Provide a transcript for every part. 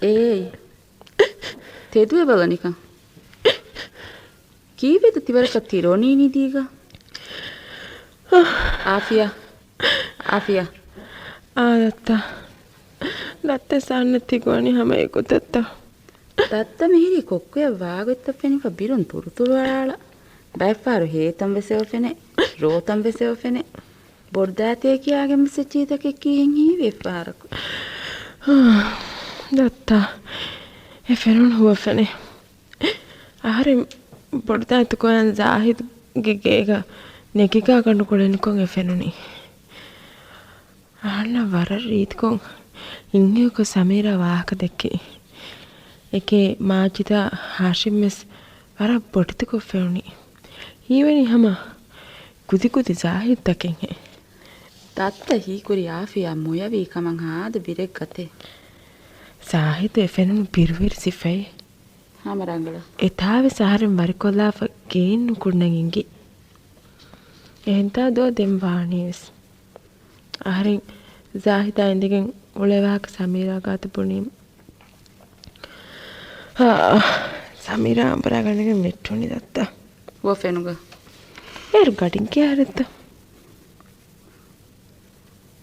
ಏಯ್ ತೆದುವೆ ಬಗನಿಕ ಕೀವೆದ ತಿವರಕ ತಿರೋನಿ ನಿದೀಗ ಆಫಿಯಾ ಆದತ್ತ ದತ್ತೆ ಸಣ್ಣ ತಿಗೋಣಿ ಹಮ ಏಕುತ್ತತ್ತ ದತ್ತ ಮಿಹಿರಿ ಕೊಕ್ಕುಯ ವಾಗೊತ್ತ ಫೆನಿಕ ಬಿರುನ್ ತುರುತುರುವಾಳ ಬೈಫಾರು ಹೇತಂ ವೆಸೆವಫೆನೆ ರೋತಂ ವೆಸೆವಫೆನೆ ಬೊಡ್ದಾತೆ ಕಿಯಾಗೆಂ ಸೆಚೀತಕೆ ಕಿಯೆಂ ಹೀವೆ ಫಾರಕು ದತ್ತ ಎಫೆರುನ್ ಹುವಫೆನೆ ಆರೆ ಬೊಡ್ದಾತು ಕೊಯನ್ ಜಾಹಿದ್ ಗೆಗೇಗ ನೆಗಿಗಾ ಕಂಡು ಕೊಳೆನಿಕೊಂ ಎಫೆನುನಿ ಅಣ್ಣ ವರ ರೀತ್ಕೊಂ ಇಂಗೆಕ ಸಮೀರಾ ವಾಹಕ ದೆಕ್ಕಿ ಏಕೆ ಮಾಜಿದ ಹಾಶಿಮ್ ಮೆಸ್ ವರ ಬೊಡಿತುಕೊ ಫೆನುನಿ ಹೀವೆನಿ ಹಮ ಕುದಿ ಕುದಿ ಜಾಹಿದ್ ತಕೆಂ ಹೆ ದತ್ತ ಹೀಕುರಿ ಆಫಿಯಾ ಮುಯವಿ ಕಮಂ ಹಾದ ಬಿರೆಕ್ ಗತೆ ಸಾಹಿದ್ ಎಫೆನುನಿ ಬಿರುವಿರ್ ಸಿಫೈ ಹಾಮರಂಗಳ ಎತಾವೆ ಸಹರೆಂ ವರಿಕೊಲ್ಲಾಫ ಗೇನ್ನು ಕುಡ್ನಂಗಿಂಗಿ ಎಂತಾ ದೋ ದೆಂವಾಣಿಸ್ ಆಹರೆಂ ಜಾಹಿದಾ ಇಂದಿಗೆಂ ಉಳೆವಾಕ ಸಮೀರಾ ಗಾತ ಪುಣೀಂ ಸಮೀರಾ ಅಂಬರಾಗಣಿಗೆ ಮೆಟ್ಟುನಿ ದತ್ತ ಓ ಫೆನುಗ ಏರು ಗಡಿಂ ಕ್ಯಾರತ್ತ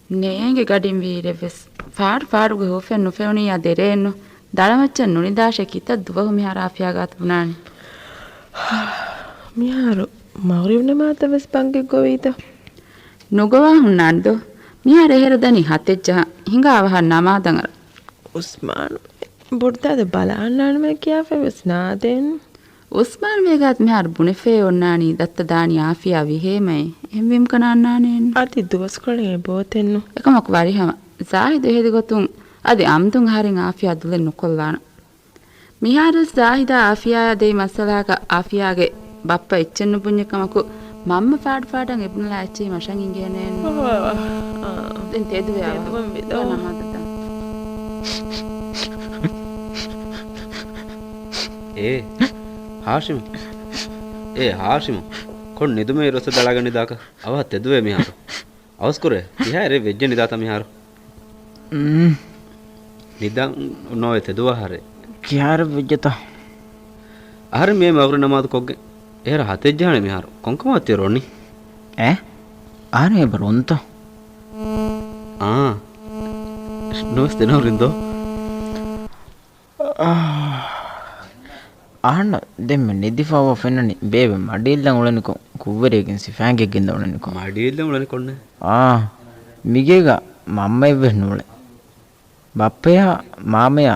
ನೇಂಗೆ ಗಡಿಂ ವೀರೆವೆಸ್ ಫಾಡುಗ ಹೋ ಫೆನ್ನು ಫೆವಣಿಯಾ ದೆರೇನು ದಳಮಚ್ಚನ್ ನುಣಿದಾಶೆ ಕಿತ ದುವಹು ಮಿಹಾರ ಆಫಿಯಾ ಗಾತ ಪುನಾಣಿ ಮಿಹಾರು ಮೌರಿವ್ ನಮಾತವೆಸ್ ಬಂಗೆ ಗೋವೀತ ನುಗವಾ ಹುಣ್ಣಾಂದು ಮಿಹಾರ ಎಹರದನಿ ಹತೆಜ್ಜ ಹಿಂಗಾವಹ ನಮಾದಂಗರ ಉಸ್ಮಾನ್ ಬೊಡ್ದಾದ ಬಲಾಣ್ಣಾಣ್ಮೆ ಕ್ಯಾಫೆವೆಸ್ ನಾದೇನ್ ಉಸ್ಮಾನ್ ವೇಗಾತ್ ಮಿಹಾರ ಬುಣೆಫೆ ಒಣ್ಣಾಣಿ ದತ್ತ ದಾಣಿ ಆಫಿಯಾ ವಿಹೇಮೈ ಎಂವಿಂ ಕನಾಣ್ಣಾನೇನ್ ಅತಿ ದುವಸ್ಕೊಳೆ ಬೋತೆನ್ನು එකමක් වරිහම සාහිද එහෙදි ගොතුන් අද අම්තුන් හරින් ආෆියා දුලෙන් නොකොල්ලාන මිහාර සාහිද ආෆියා දෙයි මසලාක ආෆියාගේ බප්ප එච්චෙන්නු පුඤ්ඤකමකු මම්ම ෆාඩන් එබුනලා ඇච්චි මෂන් ඉංගේනේ දැන් තේදුවේ ආවම් විදෝ නමදත ಹಾಶಿಮ್ ಕೊಂಡು ನಿದುಮೆ ರೊಸ ದಳಗಣಿದಾಕ ಅವ ತೆದುವೆ ಮಿಹಾರು ಅವಸ್ಕುರೆ ಇಹಾರೆ ವೆಜ್ಜೆ ನಿದಾತ ಮಿಹಾರು ನಿದಂ ನೋಯ್ ತೆದುವ ಹಾರೆ ಕಿಯಾರ ವೆಜ್ಜತ ಆರೆ ಮೇ ಮಗ್ರು ನಮಾದ್ ಕೊಗ್ಗೆ ಏರ ಹತೆಜ್ಜಾಣೆ ಮಿಹಾರು ಕೊಂಕಮಾತಿ ರೋಣಿ ಆರೆ ಬರುಂತ ನೋಸ್ತೆ ನೋರಿಂದೋ ಆಹಣ್ಣ ದೆಮ್ಮೆ ನಿದ್ದಿಫಾವ ಫೆನ್ನನಿ ಬೇಬೆ ಮಡಿಯಿಲ್ಲ ಉಳನಿಕೊ ಕುವ್ವರಿಗಿನ್ ಸಿಫ್ಯಾಂಗೆಗಿಂದ ಉಳನಿಕೊ ಮಡಿಯಿಲ್ಲ ಉಳನಿಕೊಂಡೆ ಮಿಗೇಗ ಮಮ್ಮ ಇವ್ವೆ ನೂಳೆ ಬಪ್ಪೆಯ ಮಾಮೆಯ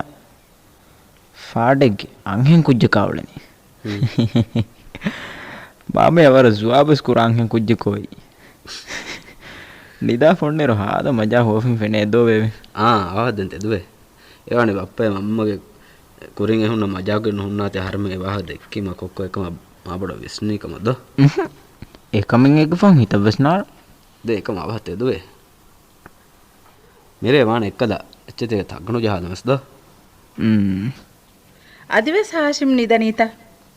ಫಾಡೆಗ್ಗೆ ಅಂಹೆಂ ಕುಜ್ಜ ಕಾವಳನಿ ಮಾಮೆಯ ಅವರ ಜುವಾಬಸ್ಕುರ ಅಂಹೆಂ ಕುಜ್ಜ ಕೋಯಿ ನಿದಾ ಫೊಣ್ಣೆರು ಹಾದ ಮಜಾ ಹೋಫಿನ್ ಫೆನೆ ಎದ್ದೋ ಬೇಬೆ ಅವದಂತೆ ದುವೆ ಏವಾಣಿ ಬಪ್ಪೆಯ ಮಮ್ಮಗೆ ಕುರಿಂಗೆ ಹುಣ್ಣ ಮಜಾಗೆ ಹುಣ್ಣಾತೆ ಹರಮೆ ವಾಹ ದೆಕ್ಕಿಮ ಕೊಕ್ಕೊ එකම මාබඩ විශ්නීකමද එකමින් එක ෆන් හිතවස්නාල් ද එකම අවහතේ දුවේ මෙරේ වාන එක්කද එච්චතේ තග්ගණු ජහදමස්ද අදිවස් හාෂිම් නිදනීත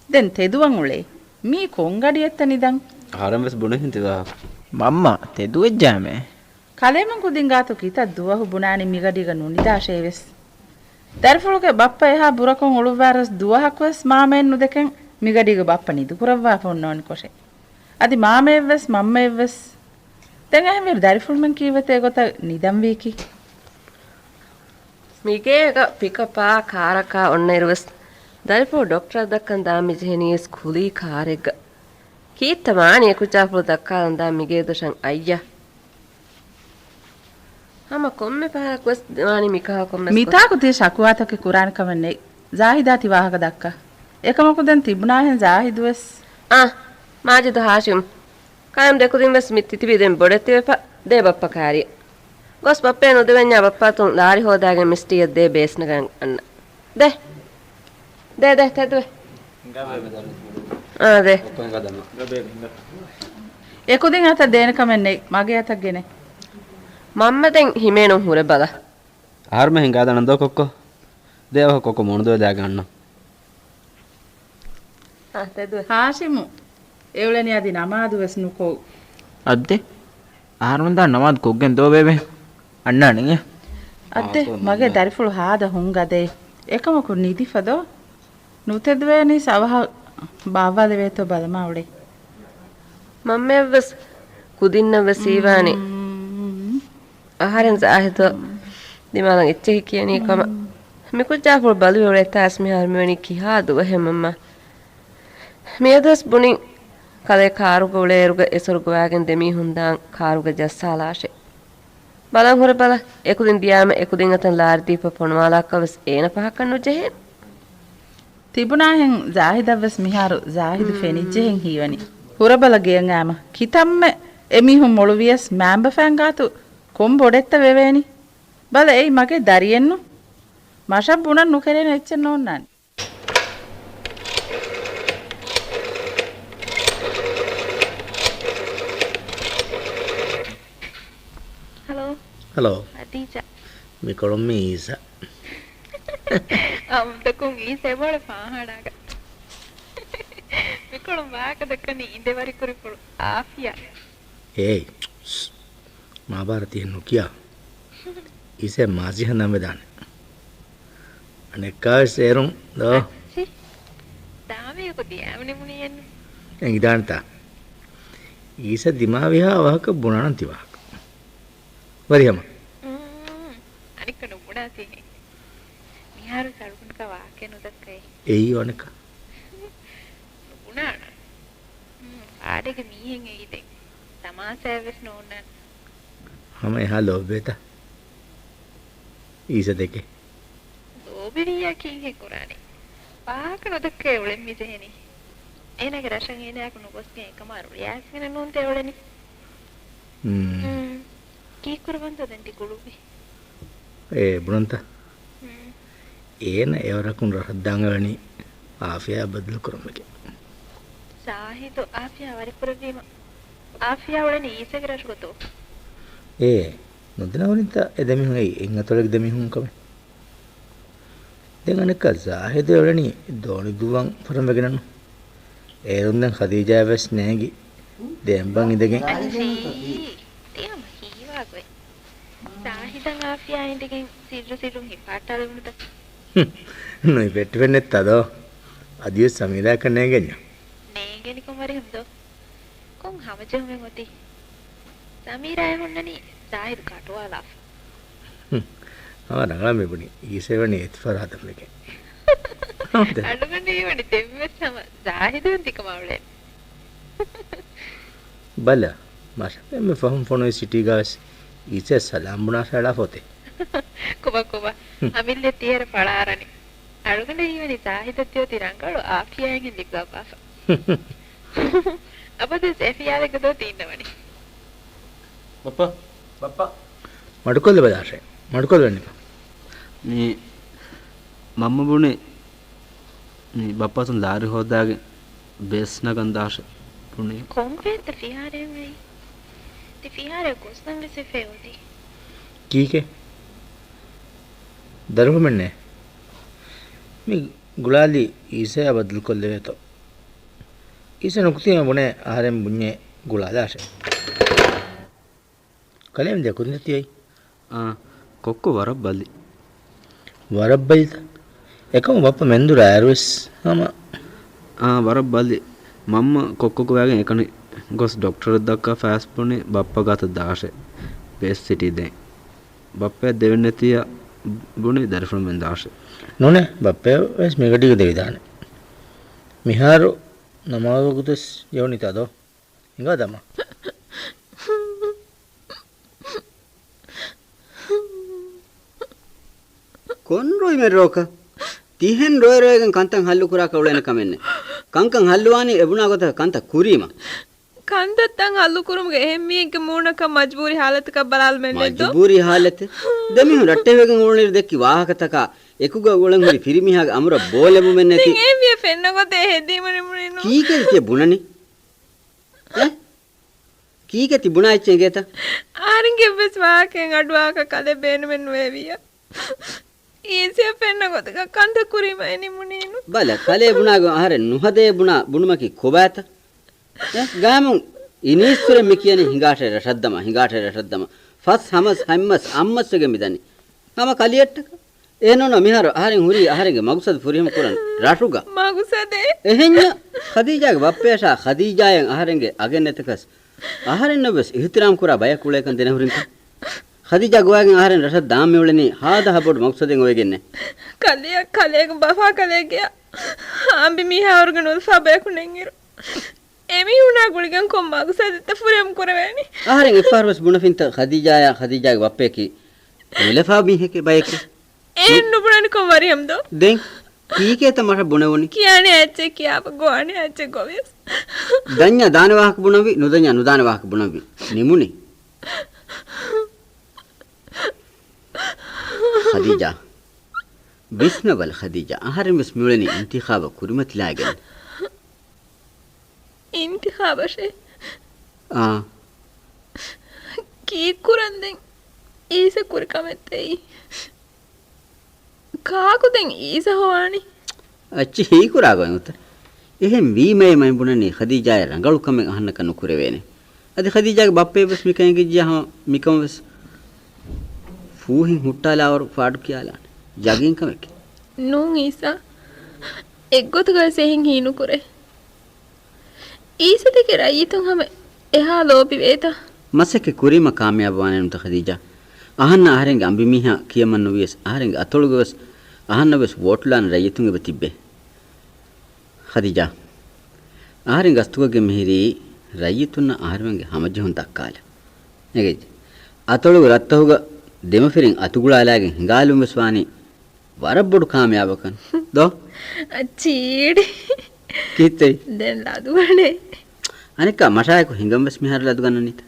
දැන් තෙදුවන් උලේ මී කොංගඩියත්ත නිදන් හරම්වස් බුණ හින්තිදා මම්මා තෙදුවෙත් ජාමේ කලෙමන් කුදින් ගාතු කිත දුවහු බුණානි මිගඩිග නුනිදාශේවෙස් දර්ෆුලුගේ බප්ප එහා බුරකොන් ඔළුවාරස් දුවහක්වස් මාමෙන් නුදකෙන් මිගඩිග බප්ප නිදු පුරවවා පොන්නෝනි කොෂේ අදි මාමෙව්වස් මම්මෙව්වස් දැන් එහෙම දර්ෆුල් මන් කීවතේ ගොත නිදම් වීකි මිගේක පිකපා කාරකා ඔන්න ඉරවස් දර්ෆු ඩොක්ටර් දක්කන් දාමි ජෙනියස් කුලී කාරෙග කීත්ත මානිය කුචාෆුල දක්කාලන් දා මිගේ දොෂන් අයියා ಹಮ ಕೊಮ್ಮೆ ಪಾರಕ್ವಸ್ ವಾಣಿ ಮಿಕಾ ಕೊಮ್ಮೆ ಮಿತಾಕು ತಿ ಶಕುವಾತಕ್ಕೆ ಕುರಾನ್ ಕವನ್ನೆ ಜಾಹಿದಾತಿ ವಾಹಕ ದಕ್ಕ ಏಕಮಕು ದೆನ್ ತಿಬ್ನಾ ಹೆನ್ ಜಾಹಿದ್ವಸ್ ಮಾಜಿದ ಹಾಶಿಮ್ ಕಾಯಂ ದೆಕುದಿನ್ ವಸ್ ಮಿತ್ತಿತಿ ದೆನ್ ಬೊಡೆತಿವೆಪ ದೇ ಬಪ್ಪ ಕಾರಿ ಗೊಸ್ ಬಪ್ಪೆ ನುದೆವೆನ್ಯಾ ಬಪ್ಪ ತುಂ ಲಾರಿ ಹೋದಾಗೆ ಮಿಸ್ಟಿಯ ದೇ ಬೇಸ್ನ ಗಂ ಅಣ್ಣ ದೇ ದೇ ದೇ ತೆದುವೆ ದೇ ಏಕುದಿನ್ ಆತ ದೇನ ಕಮೆನ್ನೆ ಮಗೆ ಆತಗೆನೆ ಮಮ್ಮದೆನ್ ಹಿಮೇನು ಹುರೆ ಬಲ ಆರ್ಮ ಹಿಂಗಾದ ನಂದೋ ಕೊಕ್ಕೊ ದೇವ ಕೊಕ್ಕೊ ಮೊಣದೋ ದಾಗ ಅಣ್ಣ ತೆದುವೆ ಹಾಶಿಮು ಎವಳನಿ ಅದಿ ನಮಾದು ವೆಸ್ನುಕೋ ಅದ್ದೆ ಆರ್ಮಂದ ನಮಾದ್ ಕೊಗ್ಗೆನ್ ದೋ ಬೇಬೆ අන්නනේ අද්දේ මගේ දරිෆුළු හාද හුංගදේ එකමකු නිදිෆදෝ නුතෙද්වේනි සවහ ಬಾವಾದ ವೇತೋ ಬಲಮಾವಡೆ ಮಮ್ಮೆವ್ವಸ್ ಕುದಿನ್ನವ್ವ ಸೀವಾನಿ ಆಹಾರನ್ ಜಾಹಿತೋ ದಿಮಾಲಂಗ್ ಎಚ್ಚೆ ಕಿಯನಿ ಕಮ ಮಿಕುಜಾಫುಲ್ ಬಲುವಳೆ ತಾಸ್ ಮಿಹಾರ್ ಮಿವನಿ ಕಿಹಾದು ವಹೆಮಮ್ಮ ಮೇದಸ್ ಬುನಿ ಕಲೆ ಕಾರುಗೋಳೆ ಎರುಗ ಎಸರುಗವಾಗೆನ್ ದೆಮಿ ಹುಂದಾಂ ಕಾರುಗ ಜಸ್ಸಾಲಾಶೆ බලන් හොර බල එකුදින් දියාම එකුදින් අතන් ලාර් දීප පොණවාලක්කවස් ඒන පහකන්නු ජෙහෙන් තිබුණාහෙන් ජාහිදවස් මිහාරු ජාහිදු ෆෙනිජ්ජෙහෙන් හීවනි හුරබල ගෙයන් ආම කිතම්ම එමිහු මොළුවියස් මෑම්බ ෆෑන්ගාතු කොම් බොඩෙත්ත වෙවේනි බල එයි මගේ දරියෙන්නු මෂබ් බුණන් නුකරේන එච්චෙන් ඕන්නානි Hello. Adija. Mi kolom Isa. Takung Isa ebole pahadaga. Mi kolom vaaka dakkani indevari kuripulu Afia. Hey. Mahabharati nukiya. Isa mazi haname dane. Anekka serum do. Dame ko diyamne muniyennu. Engidanta. Isa dimaviha wahaka bunanan tiwa. Variyama. Anikka nubuda tine. Miharu sarukunka vaake nudakkai. Eyi oneka. Nubunana. Aadege mihen eide. Tamasaves noonnan. Hama eha lobeta. Isa deke. Lobiriya kinhe kurani. Vaaka nudakkai ulen miseheni. Enage rashan enayak nugoske ekamaru reaction nunte uleni. ಕೀಕುರವಂತದಂಟಿ ಗುಳುಬಿ ಬುಣಂತ ಏನ ఎవరకున్ రహద్దాంగని ఆఫియా బదులు కురమకి ಸಾಹಿದು ಆಫಿಯಾ ವರಿಪುರವೀಮ ಆಫಿಯಾ ಒಳನಿ ಈಸೆಗರಶ್ಗತೋ නොදනවනිත එදමිහුන් ඇයි එංගතොලෙක් දෙමිහුන් කම දැන් අනක සාහිද ඔලනි දෝනි දුවන් පරමගෙනන ඒරුන් දැන් ඛදීජා වෙස් නෑගි දෙම්බන් ඉඳගෙන සාහිදන් ආෆියා ඉඳගෙන සිරුම් හිපාටල වුණද නොයි පෙට්ටි වෙන්නෙත් අදෝ අදිය සමීරා කන්නේ ගන්න නේගෙනි කොමරි හම්දෝ කොන් හවජෙමෙන් ඔති සමීරා හොන්නනි සාහිද කටවාලා නගලා මෙබුණි ඊසෙවණි එත්ෆරාදම් එකේ අඩුගන්නේ වනි දෙවිවස්සම සාහිදන් තිකමවලේ බල මාෂා මේ ෆහම් ෆොනෝ සිටි ගාස් ඉසේ සලාම් බුනා සලා ෆොතේ කොබ අමිල්ලේ තියර පලාරණි අඩුගන්නේ ඊවනි සාහිදත්‍යෝ තිරංගලු ආෆියාගෙන් ලිබ්බාපා අපද සෙෆියාලක දෝ තින්නවනි බප්පා මඩකොල්ල බදාෂේ මඩකොල්ල වෙන්නේ මේ මම්ම බුනේ මේ බප්පාසන් ලාරි හොදාගේ බේස්න ගන්දාෂ පුනේ කොම්පෙත් ෆිහාරේ වෙයි ති ෆිහාරේ කොස්නංග සෙෆේවති කීකේ දරුමන්නේ මේ ගුලාලි ඊසේ බදල් කොල්ලේතෝ ඊසේ නුක්තිය මොනේ ආරෙන් බුන්නේ ගුලාදාෂ කලෙම් දෙකුන්නේ තියයි කොක්කො වරබ්බලි වරබ්බලිත එකම බප්ප මෙන්දුර ඇරවිස් හම වරබ්බලි මම්ම කොක්කොක වෑගෙන් එකනි ගොස් ඩොක්ටර් දක්කා ෆෑස් පුනේ බප්ප ගත දාෂේ බේස් සිටි දැන් බප්පේ දෙවෙන්න තිය බුනේ දර්ෆුන් මෙන් දාෂේ නොනේ බප්පේ වෙස් මෙගටික දෙවිදාන මිහාරු නමාවකුතස් යෝනිතදෝ ඉංගා දම කොන්රොයි මෙරෝක තිහෙන් රොයරෝයගෙන් කන්තන් හල්ලු කුරා කවුලෙන කමෙන්නේ කංකන් හල්ලුවානි එබුණා ගොත කන්ත කුරීම ಕಂದತ್ತಂಗ ಹಲ್ಲು ಕುರುಮ್ಗೆ ಹೆಮ್ಮಿಯಂಗೆ ಮೂಣಕ ಮಜ್ಬೂರಿ ಹಾಲತಕ ಬಲಾಲ್ ಮೆನ್ನೆದ್ದು ಮಜ್ಬೂರಿ ಹಾಲತ್ ದಮಿಹು ರಟ್ಟೆವೆಗಂ ಉಳ್ನಿರ್ ದೆಕ್ಕಿ ವಾಹಕತಕ ಎಕುಗ ಉಳಂ ಹುರಿ ಫಿರಿಮಿಹಾಗ ಅಮರ ಬೋಲೆಮು ಮೆನ್ನೆತಿ ಹೆಮ್ಮಿಯ ಫೆನ್ನಗೊತೆ ಹೆದ್ದಿಮನಿ ಮುನಿನು ಕೀಕೆ ಬುಣನಿ ಕೀಕೆ ತಿ ಬುಣಾ ಇಚ್ಚೆಗೇತ ಆರಿಂಗೆ ಬೆಸ್ ವಾಕೆಂ ಅಡ್ವಾಕ ಕಲೆ ಬೇನು ಮೆನ್ ವೇವಿಯ ಈಸೆ ಫೆನ್ನಗೊತೆ ಕಂದ ಕುರಿಮ ಎನಿ ಮುನಿನು ಬಲ ಕಲೆ ಬುಣಾಗ ಆರೆ ನುಹದೆ ಬುಣಾ ಬುಣುಮಕಿ ಕೊಬಾತ ಗಾಮು ಇನೀಶ್ವರ ಮಿಕಿಯನಿ ಹಿಂಗಾಟೆ ರಶದ್ದಮ ෆස් හමස් හැම්මස් අම්මස්ගේ මිදනි මම කලියට්ටක එනොන මිහර ආහාරෙන් හුරි ආහාරෙන් මගුසද ෆුරියම කරන් රාටුගා මගුසදේ එහෙන්න ඛදීජාගේ බප්පේෂා ඛදීජායන් ආහාරෙන්ගේ අගෙන්නතකස් ආහාරෙන් නොබස් ඉහ්තිරාම් කරා බය කුලේකන් දෙන හුරින් ඛදීජා ගෝයන් ආහාරෙන් රස දාම් මෙවලනේ හාද හබොඩ මගුසදෙන් ඔයගෙන්නේ කලේක බෆා කලේගියා ආම්බි මිහවර්ගන උල්ෆාබයකුනෙන් ඉරු එමි උනා ගුලිගන් කොම් මගුසදෙත් ෆුරියම් කරවෑනි ආහාරෙන් ඉෆාරවස් බුණෆින්ත ඛදීජාගේ බප්පේකි එලෆා මිහකේ බයකේ නුබුණනි කොම් වරියම්දෝ දෙන් කීකේත මට බුණවුනි කියන්නේ ඇච්චේ කියාප ගෝණේ ඇච්චේ ගොවියස් දඤ්ඤා දානවාහක බුණවි නුදඤ්ඤා නුදානවාහක බුණවි නිමුනි ඛදීජා बिस्नबल खदीजा आहार में स्मिळनी इंतिखाब कुरिमत लागल इंतिखाब शे आ की कुरंदे ईसे कुरकमेत्ते කාකුදෙන් ඊස හොවානි අච්චි හී කුරාගොන් උත එහෙන් වීමේ මයි බුණනේ ඛදීජා රංගලු කම අහන්න කනු කුරවේනේ අද ඛදීජාගේ බප්පේ බස් මිකෙන් ගියා මිකම් බස් ෆූහින් හුට්ටාලා වර ෆාඩු කියලා ජගින් කමක නුන් ඊසා එක්ගොත ගසෙහින් හීනු කුරේ ඊස දෙක රයිතුන් හැම එහා ලෝපි වේත මසක කුරීම කාමයාබ වන්නේ උත ඛදීජා අහන්න ආහාරෙන් අම්බි මිහා කියමන් නොවියස් ආහාරෙන් අතොළුගවස් අහන්න බස් වෝට්ලාන් රයිතුන්ගේ බතිබ්බේ ඛදීජා ආහාරෙන් ගස්තුකගේ මෙහිරි රයිතුන්න ආහාරෙන්ගේ හැමජහුන් දක්කාල නේද අතොළුග රත්තහුග දෙමෆිරින් අතුගුලාලාගෙන් හිඟාලුම් වස්වානි වරබ්බඩු කාමයාබකන් දෝ අචීඩි කිත්තේ දැන් ලදුවනේ අනික මෂායක හිඟම්ස් මිහාර ලදු ගන්නනිත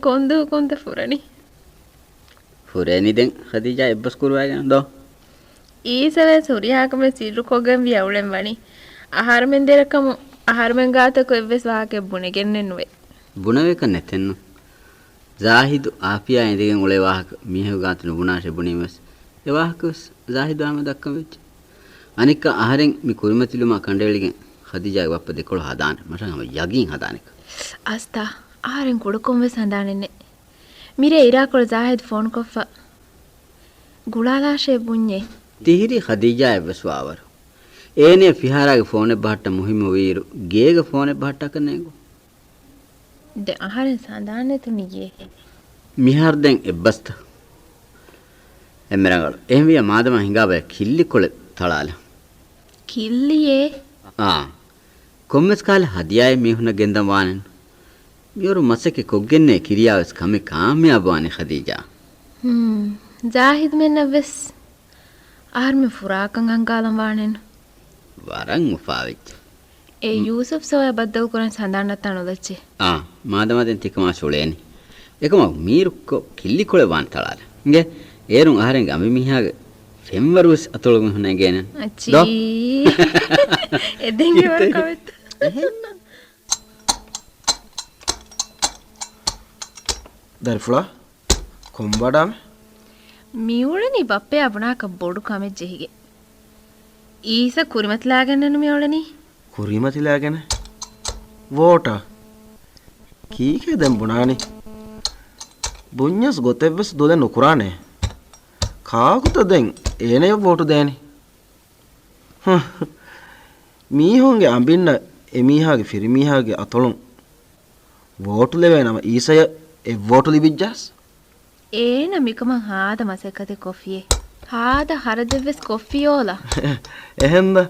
කොන්ද ෆුරණි ෆුරණි දැන් ඛදීජා එබ්බස් කුරුවාගෙන දෝ ඊසවේ සූර්යාකම සිරු කොගම් වියවුලෙන් වනි ආහාරමෙන් දෙරකම ආහාරමෙන් ගාතක එවස් වාකේ බුනේ ගෙන්නෙන් වේ බුනවේක නැතෙන්නු ජාහිදු ආපියා ඉඳගෙන උලේ වාහක මිහෙව ගාතන බුනාෂේ බුනීමස් ඒ වාහකස් ජාහිදු ආම දක්කම වෙච්ච අනික ආහාරෙන් මි කුරිමතිලුම කණ්ඩේලිගෙන් ඛදීජාගේ බප්ප දෙකොළ හදාන මට ගම යගින් හදානෙක අස්තා ආහාරෙන් කුඩකොම් වෙස් හදානෙන්නේ මිරේ ඉරාකොළ ජාහිද් ෆෝන් කොෆ ගුලාලාෂේ බුන්නේ තිහිරි ඛදීජා එවස්වාවර ඒනේ ෆිහාරාගේ ෆෝන් එක බහට්ට මුහිම වීරු ගේගේ ෆෝන් එක බහට්ට කන්නේගෝ de aharen sandane tuniye මිහාර දැන් එබ්බස්ත එම්මරංගල එහෙම විය මාදම හිඟාබය කිල්ලි කොළ තලාල කිල්ලියේ කොම්මස් කාලේ හදියායේ මිහුන ගෙන්දම් වානන් මියරු මසකේ කොග්ගෙන්නේ කිරියාවස් කමේ කාමයාබ වානේ ඛදීජා ජාහිද් මෙන්නවස් ආර්මි ෆුරාකන් අංගාලම් වානෙන් වරන් මුෆාවිච් ඒ යූසුෆ් සෝය බද්දල් කරන් සඳන්නත් අනොදච්චේ මාදමෙන් තිකමා සුලේනි එකම මීරුක්කො කිල්ලි කොළ වාන් තලාල ඉංගේ ඒරුන් ආහාරෙන් ගම මිහාගේ ෆෙම්වරුස් අතොලගම හුනේ ගේන අච්චී එදෙන්ගේ වර කවෙත් එහෙන්න දර්ෆුලා කොම්බඩාම මියුලනි බප්පේ අබුනාක බොඩු කමෙ ජෙහිගේ ඊස කුරිමත්ලාගන්නනු මියුලනි කුරිමතිලාගෙන වෝටා කීකේ දැන් බුණානි බුඤ්ඤස් ගොතෙව්වස් දොද නුකුරානේ කාකුත දැන් ඒනේ වෝටු දෑනි මීහොන්ගේ අඹින්න එමීහාගේ ෆිරිමීහාගේ අතොලුන් වෝටු ලෙවෙනම ඊසය ඒ වෝටු ලිබිජ්ජස් ඒන මිකම හාද මසකද කොෆියේ හාද හරදෙවස් කොෆියෝලා එහෙන්ද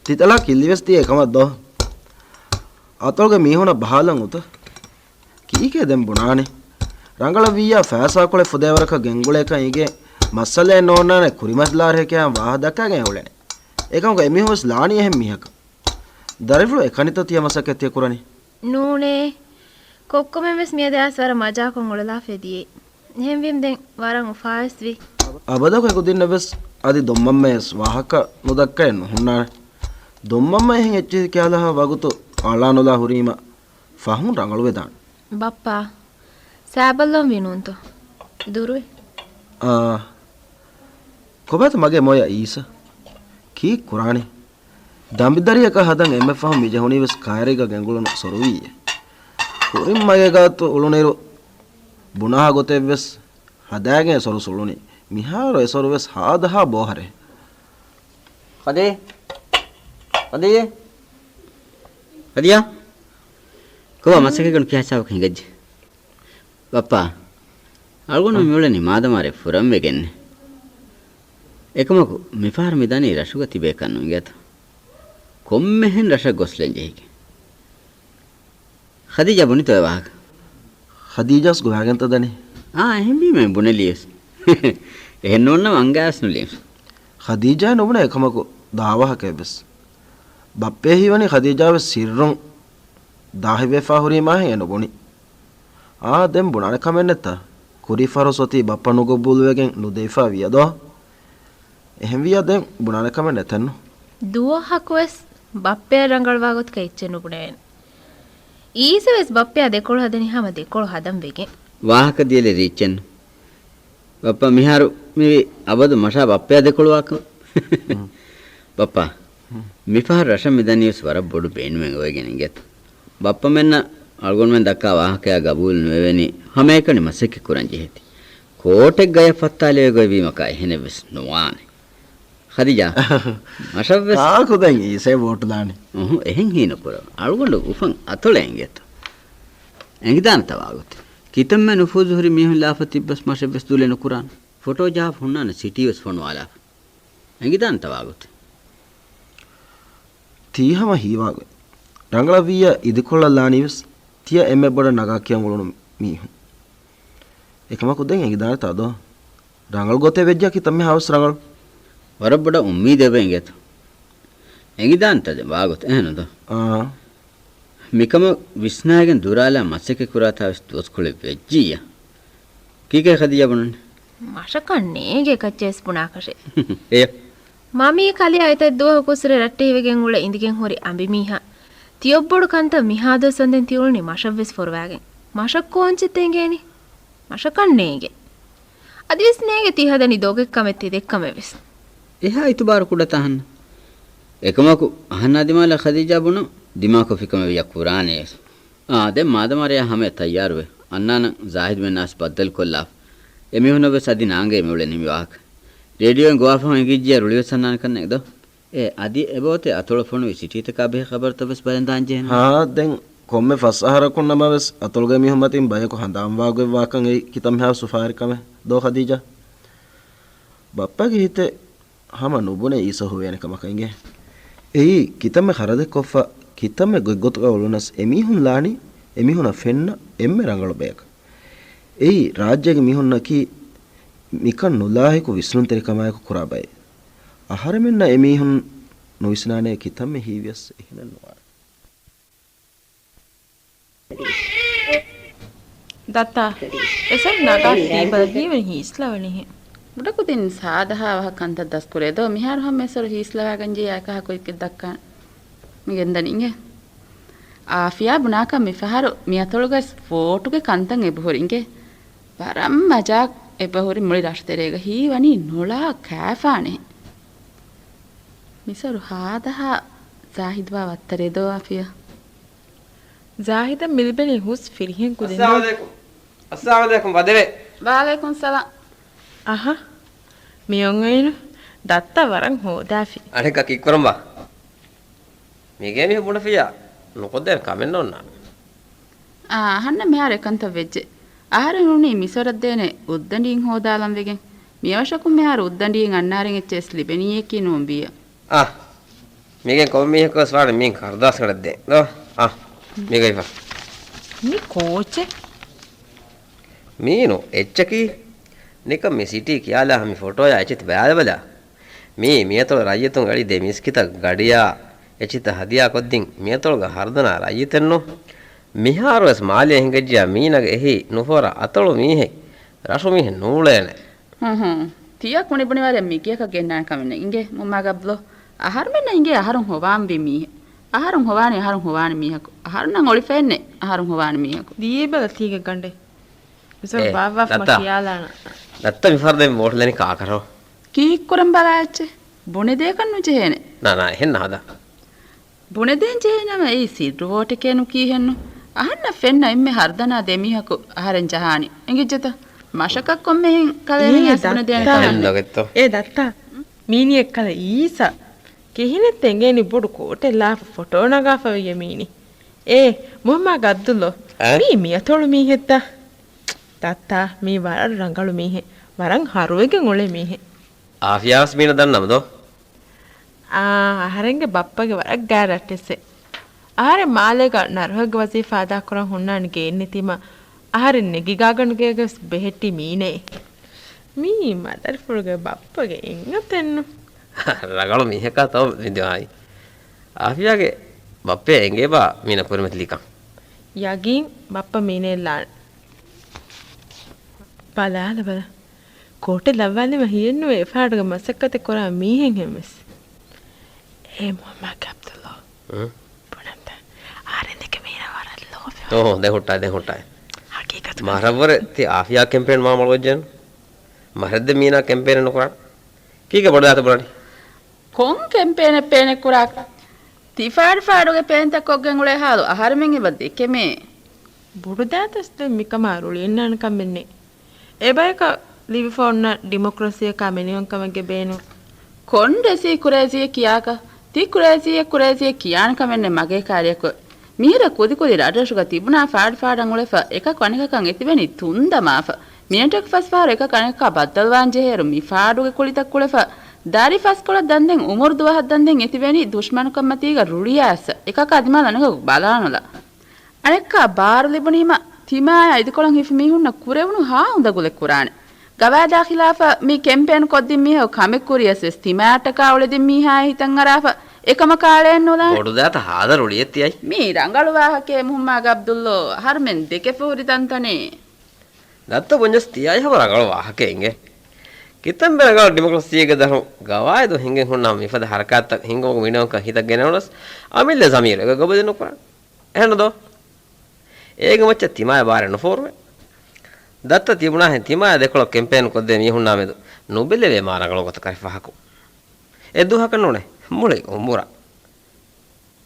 තිතලා කිල්ලිවස් තිය එකමත් දෝ අතොල්ගේ මීහොන බහලන් උත කීකේ දැන් බුණානේ රංගල වියා ෆෑසා කොලේ ෆුදේවරක ගෙන්ගුලේක ඊගේ මස්සලේ නෝනානේ කුරිමස්ලාරේ කියා වාහ දක්කාගෙන උලනේ ඒකම එමිහොස් ලාණි එහෙම් මිහක දරිෆ්ලෝ එකනිත තිය මසකතිය කුරණි නූනේ කොක්කොමෙස් මිය දැස්වර මජා කොන් උලලා ෆෙදියේ එහෙම් විම් දැන් වරන් උෆාස් වි අබදක කුදින්නවස් අදි දොම්මම්මස් වාහක නොදක්කෙන් හුන්නා දොම්මම්ම එහෙන් එච්චි කියලා වගුතු ආලානොලා හුරීම ෆහුන් රංගල වෙදාන බප්පා සෑබල්ලම් විනුන්තෝ දුරුයි කොබත මගේ මොය ඊස කී කුරානි දම්බිදරියක හදන් එම්එෆ් ෆහම් මිජහුනි වස් කායරික ගැංගුලන සොරුවිය ಹುರಿಂ ಮಗೆಗಾತು ಉಳುನೇರು ಬುಣಹ ಗೊತೆವ್ವೆಸ್ ಹದಾಗೆ ಸೊರು ಸುಳುನಿ ಮಿಹಾರು ಎಸೊರುವೆಸ್ ಹಾದಹ ಬೋಹರೆ Khadi. Khadi. Khadiya. Kau masake kan pihak siapa keng gaji. Bapa. Algono miula ni mada mare furam begen. Ekamaku mifar midani rashuga tibe kanu ingat. Kommehen rasha goslen jehike. Khadija buni to wahak. Khadija's guhagen tadani. Hembi me bunelius. Ehennonna angas nulius. Khadija nobuna ekamaku daawah keves. Bappe hiwani Khadija ve sirrun dahive fa huri ma he nobuni. Dem bunane kamennetta. Kuri farosoti bappa nugo bulwegen nudefa viyado. Ehem viya dem bunane kamennettenno. Duwa hakwes bappe rangalwagot kaiche nubunen. Easeves bappe dekol hadani hama dekol hadam vegen. Wahaka diele richen. Bappa miharu mi abadu masha bappe dekolwaka. Bappa mifahar rasha midanius wara bodu beenmen oegen inget. Bappa menna algon men dakka wahaka gabul neveni hamekani maseke kuranji heti. Kotek gaya fattale govi makai heneves nuwane. Khadija mashavves kudan ise vote dani. Ehen hina pura algondu ufan atole inget. Engidan tawagut. Kitam में नुफूज हुरी मिहुं लाफती बस माशे बस दूले न Quran photo जाप हुन्ना न city bus phone वाला engidan tawagut තීහම හීවාගේ රංගල විය ඉදිකොල්ලලානිවස් තිය එමෙ බඩ නගා කියන් වලුණු මීහු එකම කුදෙන් engidan තදෝ රංගල ගොතේ වෙජ්ජා කි තම්මේ හවස් රංගල වරබඩ උම්මීද වෙංගෙත engidan තද වාගොත් එහෙනද මිකම විස්නායගෙන් දුරාලා මස්සක කුරාතාවස් දොස්කොලෙ වෙජ්ජියා කීකේ Khadija බනන්නේ මෂකන්නේගේ කච්චෙස් පුණාකෂේ එය මමී කලිය අයත දුව කුසරේ රට්ටේ වෙගෙන් උල ඉඳිගෙන් හොරි අඹි මීහා තියොබ්බොඩු කන්ත මිහාදෝ සඳෙන් තියුල්නි මෂව්වෙස් ෆොරවාගෙන් මෂක් කොංචිතෙන්ගේනි මෂකන්නේගේ අදිවිස් නේගේ තිහදනි දෝගෙක් කමෙත්ති දෙක්කමෙවිස් එහා ඉතුබාර කුඩ තහන්න එකමකු අහන්න අදිමාලා Khadija බුණු दिमाग को फिक्र में या कुरान है दे मादम अरे हमें तैयार हुए अन्ना न जाहिद में नास बदल को लाफ एमी होने बस आदि नांगे में उड़े नहीं वाक रेडियो में गुआफ होंगे जिया रुलियो सन्नान करने दो आदि एबोते अतोड़ फोन विसिटी तक आबे खबर तो बस बरंदान जे हाँ दें कोमे फसाहरा को नमा बस अतोड़ के मी हमतिम बाय को हंदाम वागे वाकंग की तम है सुफार कमे दो Khadija बाप्पा की हिते हम नुबुने ईसा हुए ने कमा कहेंगे एई कितम में खरदे कोफा कितमे गोगोतगा उलुनस एमिहुन लानी एमिहुन फेन्न एम्मे रंगळ बेक एई राज्यगे मिहुन नकी मिकन नुलाहे को विष्णुन तेरे कमाय को खुराबाय आहार मेन्न एमिहुन නොවිසනානේ කිතම්මේ හීවියස් එහෙන නුවාර දත්තා එසෙන් නගා තීබල හීවෙන් හීස්ලවනේ බුඩකු දින් සාදහා වහ කන්ත දස්කුරේ දෝ මිහාර හැමෙසර හීස්ලවා ගංජේ යකහ කොයික දක්කා මිගෙන්දනින්ගේ ආෆියා බුනාක මිෆහරු මියතොලගස් ෆෝටුගේ කන්තන් එබහොරින්ගේ වරම් මජාක් එබහොරි මුලි රාෂ්තරේග හීවනි නොලා කෑෆානේ මිසරු හාදහා ජාහිද්වා වත්තරේ දෝ ආෆියා ජාහිද මිල්බෙනි හුස් ෆිරිහෙන් කුදෙන අස්සලාමු අලයිකුම් වදේ වාලයිකුම් සලාම් අහා මියොන් අයිනු දත්ත වරන් හොදාෆි අරක කික්කරම්බා මේකේ මේ පුණ ෆියා නොකොද කමෙන් නොන්නා හන්න මෙහාර එකන්ත වෙජ්ජ ආහරුණි මිසරද්දේනේ උද්දණ්ඩින් හොදාලම් වෙගෙන් මියවශකුම් මෙහාර උද්දණ්ඩින් අන්නාරෙන් එච්චස් ලිබෙනියේ කිනෝම් බිය මේකෙන් කොම්මියක ස්වාර මින් කරදාස් කරද්දේ නෝ මේකයිපා ni coche මීනෝ එච්චකි නිකම් මේ සිටි කියලා හමි ෆොටෝ යා එච්චිත බෑදබලා මේ මියතොල රයියතුන් ගඩි දෙමිස්කිත ගඩියා එච්චිත හදියා කොද්දින් මියතොලග හර්දනා රයියතෙන්නෝ මිහාරවස් මාලිය හිඟජ්ජා මීනග එහි නුෆොර අතළු මීහෙ රසු මීහෙ නූලේන තියක් මොනේ බනේ වාරය මිකියක ගෙන්නා කමනේ ඉංගේ මුම්මා ගබ්ලෝ ආහාර මෙන්න ඉංගේ ආහාරම් හොවාම් බි මීහෙ ආහාරම් හොවානේ මීහක ආහාර නම් ඔලි ෆෙන්නේ ආහාරම් හොවානේ මීහක දීබල තීග ගණ්ඩේ විසර බාවාෆ් මකියාලාන දත්ත විෆර්දෙන් වෝට්ලෙනි කාකරෝ කීක් කරම් බලාච්චේ බොනේ දෙකන්නු ජේනේ නා එහෙන්න හදා බොනේ දෙන් ජේනම ඒ සිද්රු වෝට් එකේනු කීහෙන්නු අහන්න ෆෙන්න එම්මේ හර්දනා දෙමිහකු ආහාරෙන් ජහානි එංගිජ්ජත මශකක් කොම්මෙන් කලෙන් යස්බන දෙන ඒ දත්තා මීනි එක්කල ඊසා කිහිනෙත් එංගේනි බොඩු කෝටෙල්ලා ෆොටෝ නගාෆවිය මීනි ඒ මොහම්මා ගද්දුල්ලෝ මී මියතොළු මීහෙත්තා දත්තා මී වර රංගලු මීහෙ වරන් හරුවෙගෙන් ඔලේ මීහෙ ආෆියාස් මීන දන්නමදෝ ආහාරෙන්ගේ බප්පගේ වරක් ගෑරට්ටෙස්සේ ආහාර මාලේග නරහග වසීෆා අදා කරන් හොන්නානිගේ එන්නේ තිම ආහාර නෙගිගාගනුගේ බෙහෙට්ටි මීනේ මී මදර් ෆුල්ගේ බප්පගේ ඉංගතෙන්නු රගල මිහක තව විදයි ආෆියාගේ බප්පේ එංගේ බා මීන පුරමෙත්ලිකම් යගින් බප්ප මීනෙල්ලා බලාල බල ಕೋಟೆ ಲವ್ವಾಲಿ ಮಹಿಯನ್ನು ಎಫಾಡ್ಗ ಮಸಕ್ಕತೆ ಕೊರ ಮೀಹೆಂ ಹೆಮ್ಮೆಸ್ ಏ ಮೊಹಮ್ಮದ್ ಅಬ್ದುಲ್ಲಾ ಬುಣಂತ ಆರೆಂದಕ್ಕೆ ಮೀನ ವರಲ್ಲೋ ದೆ ಹುಟ್ಟಾಯ್ ಹಕೀಕತ್ ಮಾರವರ ತಿ ಆಫಿಯಾ ಕ್ಯಾಂಪೇನ್ ಮಾಮಲ್ ವಜ್ಜನ್ ಮಹದ್ದ ಮೀನಾ ಕ್ಯಾಂಪೇನ್ ನ ಕೊರ ಕೀಗೆ ಬಡದಾತ ಬರಡಿ කොන් කැම්පේන පේන කුරක් තිෆාඩ් ෆාඩුගේ පේන්ත කොග්ගෙන් උලේ හාලු ආහාරෙන් ඉබද්දි කෙමේ බුරුදාතස්ද මිකමාරුලි එන්නන කම්බෙන්නේ එබයක ලිවි ෆෝන්න ඩෙමොක්‍රසිය කමෙනියන් කමගේ බේනු කොන් දෙසි කුරේසිය කියාක ති කුරේසිය කියාන කමෙන්නේ මගේ කාර්යක මීර කුදි රාජසුක තිබුණා ෆාඩ් ෆාඩන් උලේ එක කණිකකන් එතිබෙනි තුන්දමාෆ මියටක් ෆස්ෆාර එක කණිකක බද්දල් වාංජේ මි ෆාඩුගේ කුලිතක් උලේ ದಾರಿ ಫಸ್ಕೊಳ ದಂದೆಂ ಉಮರ್ ದುವಹ ದಂದೆಂ ಎತಿವೆನಿ ದುಶ್ಮನಕಂ ಮತೀಗ ರುಳಿಯಾಸ එකක අදිමා නනක බලානල අනෙක්ක බාර ලිබුනීම තිමාය ඉදකොලන් හිෆ මිහුන්න කුරෙවුණු හා හොඳ ගුලෙ කුරාන ගවාදා ඛිලාෆ මි කැම්පේන් කොද්දින් මිහ කමෙ කුරියස් තිමාට කාවලෙදින් මිහා හිතන් අරාෆ එකම කාලයෙන් නොලා ඔඩු දාත හාද රුලියතියයි මි රංගල වාහකේ මුහම්මද් අබ්දුල්ලෝ හර්මෙන් දෙකේ ෆෝරි තන්තනේ දත්ත බොන්ජස් තියයි හව රංගල වාහකේ ඉංගේ कितन बेरगा डेमोक्रेसी के दर गवाय तो हिंगे हुन्ना मिफद हरकत हिंगो को विनो का हित गेनवलस अमिल जमीर के गबदे नो पर एन दो एक मच्च तिमाय बारे नो फोर दत्त तिबुना है तिमाय देखलो कैंपेन को दे मी हुन्ना में नोबेले वे मारगलो को कर फहको एदु हकनोने मुळे उमुरा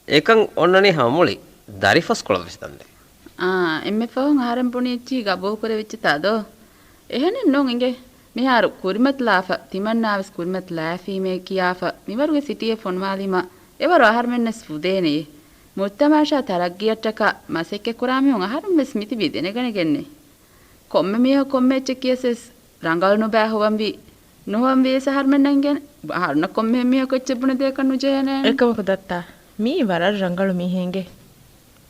एकं ओन्ननी हमुळी दारी फस कोळ विस्तंदे එම්මෙ ෆෝන් ආරම් පුණිච්චි ගබෝ කර වෙච්ච තදෝ එහෙනෙන් නොන් ඉංගේ මිහාරු කුරිමත් ලාෆ තිමන්නාවස් කුරිමත් ලාෆීමේ කියාෆ මිවරුගේ සිටියේ ෆොන්වාලිම එවර ආහාරමෙන්නස් ෆුදේනේ මුත්තමාෂා තරග්ගියටක මසෙක්කේ කුරාමි උන් ආහාරම් මෙස් මිති විදෙනගනගෙන්නේ කොම්මෙ මිහ කොම්මෙච්ච කියසස් රංගල්නු බෑ හොවම්වි නොවම්වි සහර්මෙන්නන්ගෙන ආහාරන කොම්මෙ මිහ කොච්චබුණ දෙකනු ජයනේ එකවක දත්තා මී වර රංගලු මිහෙන්ගේ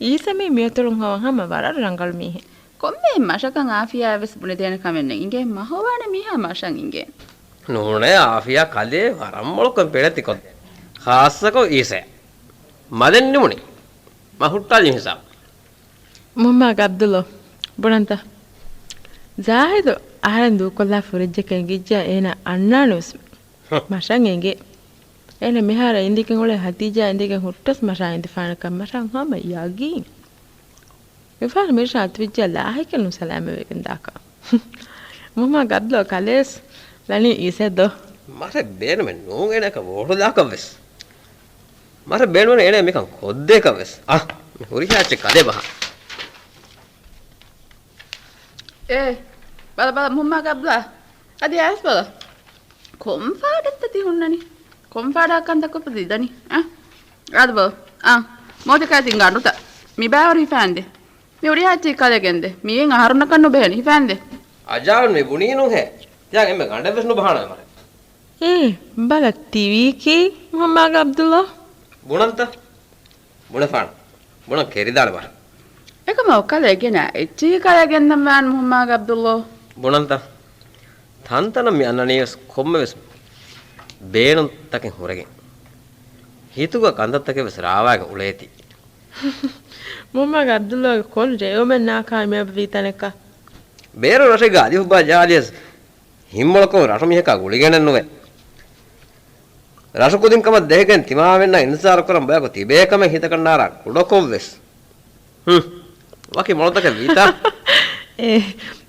ඊසමේ මියතුරුන් හවහම වර රංගල් මිහෙ කොම්මේ මෂකන් ආෆියාවස් බුණ දෙන කමෙන්න ඉංගේ මහවාන මිහා මෂන් ඉංගේ නෝනේ ආෆියා කලේ වරම්මලකම් පෙරති කොත් ખાસකෝ ඊසේ මදෙන් නුමුනි මහුට්ටාලි හිසාව මොහම්මද් අබ්දුල්ලා බුණන්ත ජාහිද ආරන් දුකොල්ලා ෆුරිජ්ජකෙන් ගිජ්ජා එන අන්නානුස් මෂන් ඉංගේ එන මෙහාර ඉන්දිකෙන් ඔලේ හදීජා ඉන්දිකෙන් හුට්ටස් මෂා ඉන්දිෆාන කම් මෂන් හම යගී ඉෆාර මිර්ෂාත් විජ්ජා ලාහිකනු සලාම වෙකන් දාකා මොහම්මද් අබ්දුල්ලා කලේස් ලනි ඉසෙදෝ මර බේන මෙ නෝන් එනක වෝඩ දාකවස් මර බේන මෙ එනේ මේකන් කොද්දේ කවස් හොරිහාච්ච කලේ බහ බල මොහම්මද් අබ්දුල්ලා අද ඇස් බල කොම්ෆාඩත් තිහුන්නනි කොම්ෆාඩා කන්දක පදිදනි ආද බල මොදකයි තින්ගානුත මි බෑවරි ෆෑන්දේ මේ උරියාච්චි කලගෙන්ද මියෙන් ආහාරණ කන්න බෑනි ෆෑන්දේ අජාවන් මේ බුණීනු හැ යාන් එම්ම ගණ්ඩ ප්‍රශ්න බහනවා මර බල ටීවී කී මොහම්මද් අබ්දුල්ලා බුණන්ත බුණෆාන බුණ කෙරිදාල බර එකම ඔකලගෙන එච්චි කලගෙන් නම් වාන් මොහම්මද් අබ්දුල්ලා බුණන්ත තන්තන මේ අනනියස් කොම්මෙස් බේනුන් තකෙන් හොරගෙන් හිතුග කන්දත්තකේ වස් රාවාගේ උලේති මොහම්මද් අබ්දුල්ලා කොන් ජයෝමෙන් නාකාමියබ වීතනක බේර රෂේ ගාදි උබා ජාලියස් හිම්මලකෝ රට මිහක ගුලිගෙන නුවේ රසකුදින් කම දෙහෙකෙන් තිමා වෙන්න ඉන්සාර කරම් බයක තිබේකම හිත කන්නාරා කුඩකොව්වෙස් වකි මොනතක වීතා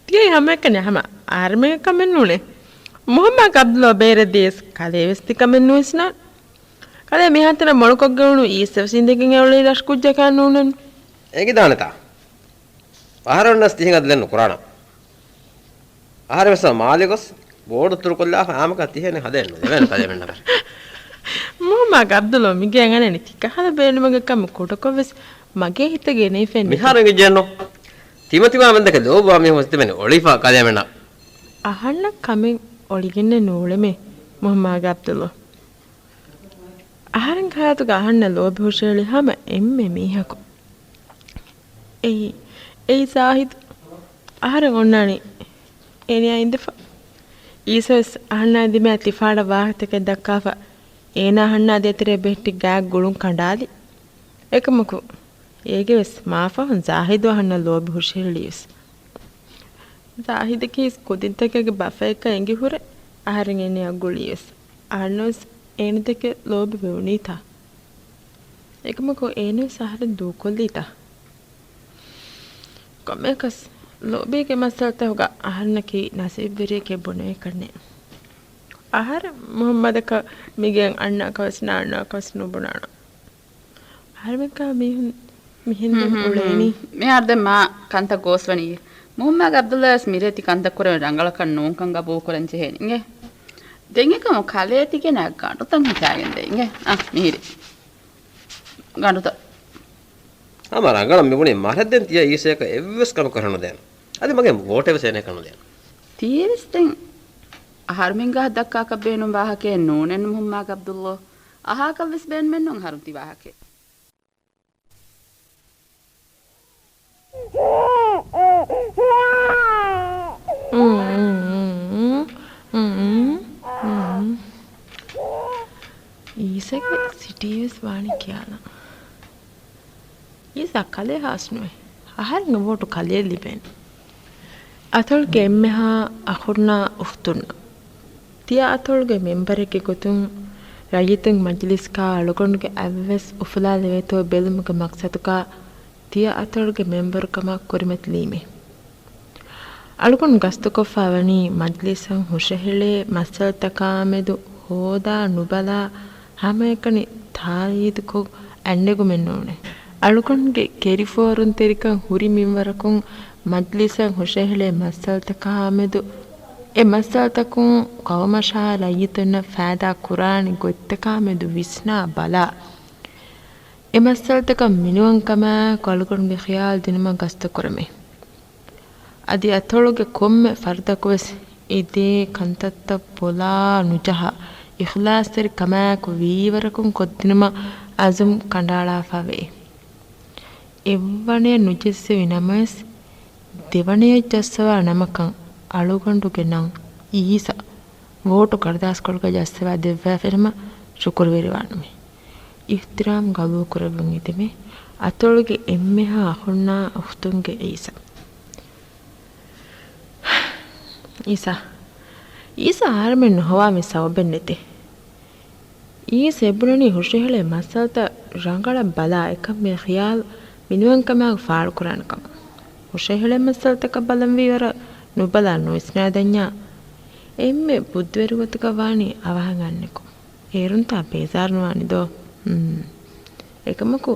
තියේ හැමක නැහම ආර්මේ කමෙන් නුනේ මොහම්මද් අබ්දුල්ලා බේර දේස් කලේ වෙස්ති කමෙන් නුස්නා කලේ මෙහන්තර මොලකොක් ගණු ඊසවසින් දෙකින් ඇවලේ රෂ්කුජ්ජ කන්න උනන් ඒකි දානතා ආහාරවන්නස් තිහින් අදලන්න කුරාණ ආහාරවස මාලිගොස් බෝඩ් තුරු කොල්ලා ආමක තිහෙනේ හදන්න දෙවෙන පදෙන්න කර මුහම්මා අබ්දුල්ලා මිගේ ගන්නේ ටික හද බේනුමගේ කම කොටකොවස් මගේ හිතගේ නේ ෆෙන්නේ මිහාරගේ ජන්නෝ තිමතිවා මන්දක ලෝබා මේ හොස්තෙමනේ ඔලිෆා කදෙන්න අහන්න කමෙන් ඔලිගින්නේ නෝලෙමේ මුහම්මා අබ්දුල්ලා ආහාරෙන් කාතු ගහන්න ලෝභ හොෂෙලි හැම එම්මේ මීහකෝ ඒ සාහිත් ආහාරෙන් ඔන්නානි එනියා ඉඳපා ಈಸಸ್ ಅಹಣ್ಣಾದಿ ಮೇ ತಿಫಾಡ ವಾಹತಕ್ಕೆ ದಕ್ಕಾಫ ಏನ ಹಣ್ಣಾದಿ ಎತಿರೆ ಬೆಟ್ಟಿ ಗ್ಯಾಗ್ ಗುಳುಂ ಕಂಡಾದಿ ಏಕಮಕು ಏಗೆವೆಸ್ ಮಾಫ ಹೊನ್ ಜಾಹಿದು ಹಣ್ಣ ಲೋಬಿ ಹುಷೇಳಿಯಸ್ ಜಾಹಿದಕ್ಕೆ ಇಸ್ ಕುದಿಂತಕ್ಕೆ ಬಫೇಕ ಎಂಗಿ ಹುರೆ ಆಹರೆಂ ಎನೆ ಅಗುಳಿಯಸ್ ಅಹಣ್ಣಸ್ ಏನದಕ್ಕೆ ಲೋಬಿ ಬೆವನೀತಾ ಏಕಮಕು ಏನು ಸಹರ ದೂಕೊಲ್ಲೀತಾ ಕೊಮ್ಮೆಕಸ್ ಲೋಬಿಗೆ ಮಸಲ್ತ ಹೋಗ ಆಹಾರನಕಿ ನಸೀಬ್ ಬಿರಿಯಕ್ಕೆ ಬುನೆ ಕಣ್ಣೆ ಆಹಾರ ಮೊಹಮ್ಮದಕ ಮಿಗೆ ಅಣ್ಣ ಕವಸ್ನ ಅಣ್ಣ ಕವಸ್ನು ಬುನಾಣ ಆಹಾರಕ ಮಿಹಿನ್ ಉಳೇನಿ ಮೇ ಅರ್ಧ ಮಾ ಕಂತ ಗೋಸ್ವನಿ ಮೊಹಮ್ಮದ್ ಅಬ್ದುಲ್ಲಾಸ್ ಮಿರೇತಿ ಕಂತ ಕುರೆ ರಂಗಳ ಕಣ್ಣು ಕಂಗ ಬೋ ಕುರಂಚೆ ಹೇನಿಂಗೆ ದೆಂಗೆಕ ಮೊ ಕಲೇತಿಗೆ ನಾ ಗಂಡು ತಂ ಹಿತಾಗೆಂದೆ ಇಂಗೆ ಮಿಹಿರಿ ಗಂಡುತ ಆಮ ರಂಗಳ ಮಿಗುಣಿ ಮರದ್ದೆನ್ ತಿಯ ಈಸೇಕ ಎವ್ವೆಸ್ ಕಮ ಕರಣ ದೇನ ಅದು ಮಗೆ ವೋಟೆವ ಸೇನೆ ಕಣ ದೇನ ತೀರಿಸ್ತೆಂ ಆಹಾರಮಿಂಗ ದಕ್ಕಾಕ ಬೇನು ವಾಹಕೆ ನೂನೆನ್ ಮೊಹಮ್ಮದ್ ಅಬ್ದುಲ್ಲಾ ಆಹಾಕ ವಿಸ್ ಬೇನ್ ಮೆನ್ನೊಂ ಹರುತಿ ವಾಹಕೆ ಈಸೆಗೆ ಸಿಟಿಯಸ್ ವಾಣಿ ಕ್ಯಾಲ ಈಸ ಕಲೆ ಹಾಸ್ನುವೆ ಆಹಾರ ನೋಟು ಕಲೆಯಲ್ಲಿ ಬೇನ್ ಅಥೊಳ್ಗೆ ಎಮ್ಮೆ ಹಾ ಅಹುರ್ನ ಉಫ್ತುನ್ನ ತಿಯ ಅಥೊಳ್ಗೆ ಮೆಂಬರಿಗೆ ಗೊತ್ತುಂ ರೈತಂಗ್ ಮಜ್ಲಿಸ್ಕಾ ಅಳುಗೊಂಡ್ಗೆ ಅವ್ವೆಸ್ ಉಫುಲಾ ಲೆವೇತೋ ಬೆಲುಮುಗ ಮಕ್ಸತುಕ ತಿಯ ಅಥೊಳ್ಗೆ ಮೆಂಬರ್ ಕಮ ಕುರಿಮತ್ ಲೀಮೆ ಅಳುಗೊಂಡ್ ಗಸ್ತುಕೊಫಾವಣಿ ಮಜ್ಲಿಸಂ ಹುಷೆಹಿಳೆ ಮಸಲ್ ತಕಾಮೆದು ಹೋದಾ ನುಬಲಾ ಹಮೇಕನಿ ತಾಯಿದುಕೊ ಅಂಡೆಗು ಮೆನ್ನೋಣೆ ಅಳುಗೊಂಡ್ಗೆ ಕೆರಿಫೋರುನ್ ತೆರಿಕಂ ಹುರಿ ಮಿಂವರಕುಂ ಮಜ್ಲಿಸಂ ಹುಷೆಹಿಳೆ ಮಸಲ್ ತಕಾಮೆದು ಎ ಮಸಲ್ ತಕುಂ ಕವಮಶಾ ಲಯಿತನ್ನ ಫಾದಾ ಕುರಾನಿ ಗೊತ್ತಕಾಮೆದು ವಿಸ್ನಾ ಬಲಾ ಎ ಮಸಲ್ ತಕ ಮಿನುವಂ ಕಮ ಕಳುಗೊಂಡ್ಗೆ ಖಿಯಾಲ್ ದಿನಮ ಗಸ್ತ ಕೊರಮೆ ಅದಿ ಅಥೊಳುಗೆ ಕೊಮ್ಮೆ ಫರ್ದಕೊಸ್ ಇದೇ ಕಂತತ್ತ ಪೊಲಾ ನುಜಹ ಇಖ್ಲಾಸ್ ತೆರಿ ಕಮಾಕು ವೀವರಕುಂ ಕೊದ್ದಿನಮ ಅಜುಮ್ ಕಂಡಾಳಾಫಾವೆ ಎವ್ವಣೆ ನುಜಿಸ್ಸೆ ವಿನಮಸ್ දෙවනේ ජස්සවා නමකන් අලුගොන්ඩුගේ නම් ඊස වෝටු කරදාස්කොල්ක ජස්සවා දෙව්වා ෆිරම ಶುಕ್ರ වෙරවන්නමೆ ඉහ්තිරාම් ගලු කරවුන් ඉදෙමේ අතොළුගේ එම්මෙහා අහුන්නා උහ්තුන්ගේ ඊසා ආරමෙන් නොහවා මෙ සවබෙන් නැතේ ඊස එබුණනි හුෂෙහලේ මස්සල්ත රංගල බලා එකම් මේ ඛියාල් මිනුවන් කමක් ෆාල් කුරානකම් ಹುಷೆಹಳೆ ಮಸಲ್ತಕ ಬಲಂ ವಿವರ ನುಬಲ ನೋಯಿಸ್ನಾದನ್ಯ ಎಮ್ಮೆ ಬುದ್ಧವೆರುಗತಕ ವಾಣಿ ಅವಹಂ ಅನ್ನೆಕು ಏರುಂತ ಬೇಜಾರ್ನವಾನಿದೋ ಏಕಮಕು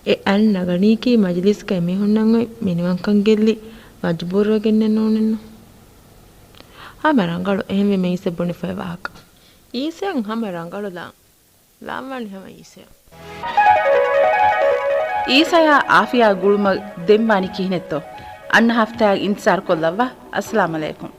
ಎ ಅಣ್ಣ ಗಣೀಕಿ ಮಜ್ಲಿಸ್ಕ ಎಮಿಹುನ್ನಂಗ ಮಿನಿವಂಕಂ ಗೆಲ್ಲಿ ಮಜ್ಬೂರ್ವಗೆನ್ನೆ ನೋನೆನ್ನು ಹಮ ರಂಗಳು ಎಹೆಮೆ ಮೇಯಿಸೆ ಬುಣಿಫೆ ವಾಹಕ ಈಸೆಂ ಹಮ ರಂಗಳು ಲಾಂವಾಣಿ ಹಮ ಈಸೆಂ ಈಸಯ ಆಫಿಯಾ ಗುಳುಮ ದೆಂಬಾನಿ ಕಿಹಿನೆತ್ತೋ ಅಣ್ಣ ಹಫ್ತಾಗ ಇಂತಜಾರ್ ಕೊಲ್ಲವ್ವ ಅಸ್ಸಲಾಮ್ ಅಲೈಕುಂ